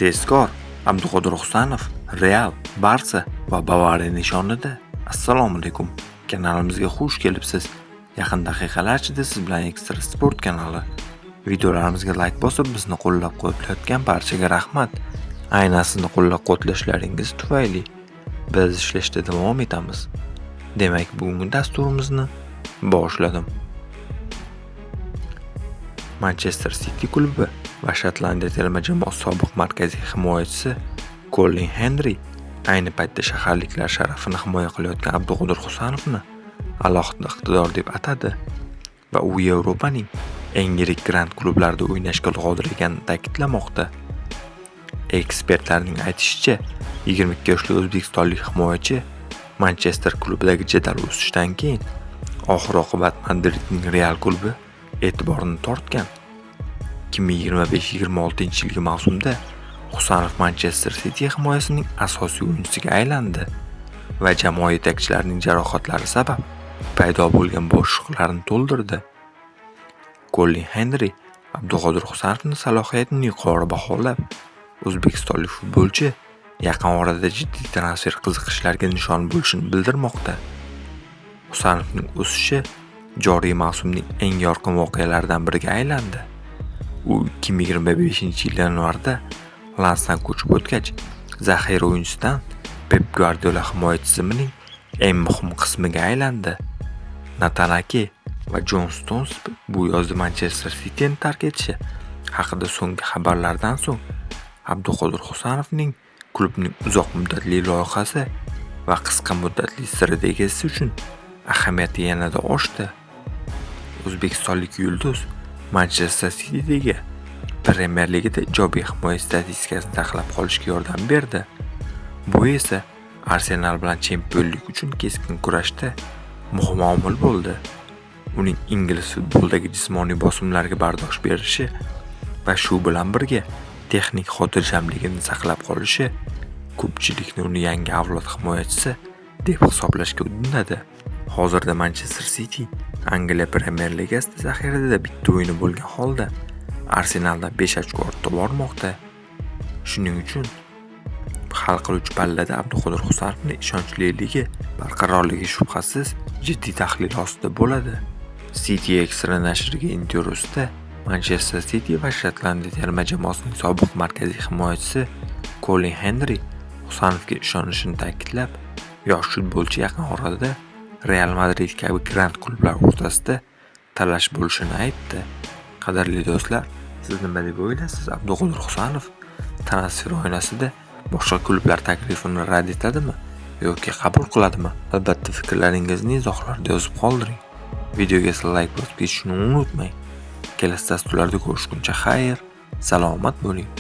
Tezkor Abduqodir Husanov Real, Barsa va Bavariya nishonida. Assalomu alaykum. Kanalimizga xush kelibsiz. Yaqin daqiqalar ichida siz bilan Ekstra Sport kanali. Videolarimizga like bosib, bizni qo'llab-quvvatlayotgan barchaga rahmat. Aynan sizni qo'llab-quvvatlashlaringiz tufayli biz ishlashda davom etamiz. Demak, bugungi dasturimizni boshladim. Manchester City klubi va Shotlandiya terma jamoasi sobiq markaziy himoyachisi Colin Hendry ayni paytda shaharliklar sharafini himoya qilayotgan Abduqodir Husanovni alohida iqtidor deb atadi va u Yevropaning eng yirik grand klublarida o'ynashga qodir ekanini ta'kidlamoqda. Ekspertlarning aytishicha, 22 yoshli o'zbekistonlik himoyachi Manchester klubidagi jadal o'sishdan keyin oxir-oqibat Madridning Real klubi e'tiborini tortgan. 2025-26 mavsumda Husanov Manchester City himoyasining asosiy o'yinchisiga aylandi va jamoa yetakchilarining jarohatlari sabab paydo bo'lgan bo'shliqlarni to'ldirdi. Colin Hendry Abduqodir Husanovning salohiyatini yuqori baholab, o'zbekistonlik futbolchi yaqin orada jiddiy transfer qiziqishlarga nishon bo'lishini bildirmoqda. Husanovning o'sishi joriy mavsumning eng yorqin voqealaridan biriga aylandi. U 2025-yil yanvarda Lansdan ko'chib o'tgach, zaxira o'yinchisidan Pep Guardiola himoya tizimining eng muhim qismiga aylandi. Nathan Ake va John Stones bu yozda Manchester City'ni tark etishi haqida so'nggi xabarlardan so'ng Abduqodir Husanovning klubning uzoq muddatli loyihasi va qisqa muddatli strategiyasi uchun ahamiyati yanada oshdi. O'zbekistonlik yulduz Manchester City'dagi Premier Ligada ijobiy himoya statistikasini saqlab qolishga yordam berdi. Bu esa Arsenal bilan chempionlik uchun keskin kurashda muhim omil bo'ldi. Uning ingliz futbolidagi jismoniy bosimlarga bardosh berishi va shu bilan birga texnik xotirjamligini saqlab qolishi ko'pchilikni uni yangi avlod himoyachisi deb hisoblashga undadi. Hozirda Manchester City Angliya Premier Ligasida zaxirada bitta o'yini bo'lgan holda Arsenaldan 5 ochko ortda bormoqda. Shuning uchun hal qiluvchi pallada Abduqodir Husanovning ishonchliligi barqarorligi shubhasiz jiddiy tahlil ostida bo'ladi. City Extra nashriga intervyusida Manchester City va Shotlandiya terma jamoasining sobiq markaziy himoyachisi Colin Hendry Husanovga ishonishini ta'kidlab, yosh futbolchi yaqin orada Real Madrid kabi grand klublar o'rtasida talash bo'lishini aytdi. Qadrli do'stlar, siz nima deb o'ylaysiz? Abduqodir Husanov transfer oynasida boshqa klublar taklifini rad etadimi yoki qabul qiladimi? Albatta fikrlaringizni izohlarda yozib qoldiring. Videoga like bosib ketishni unutmang. Kelasi dasturlarda ko'rishguncha xayr, salomat bo'ling.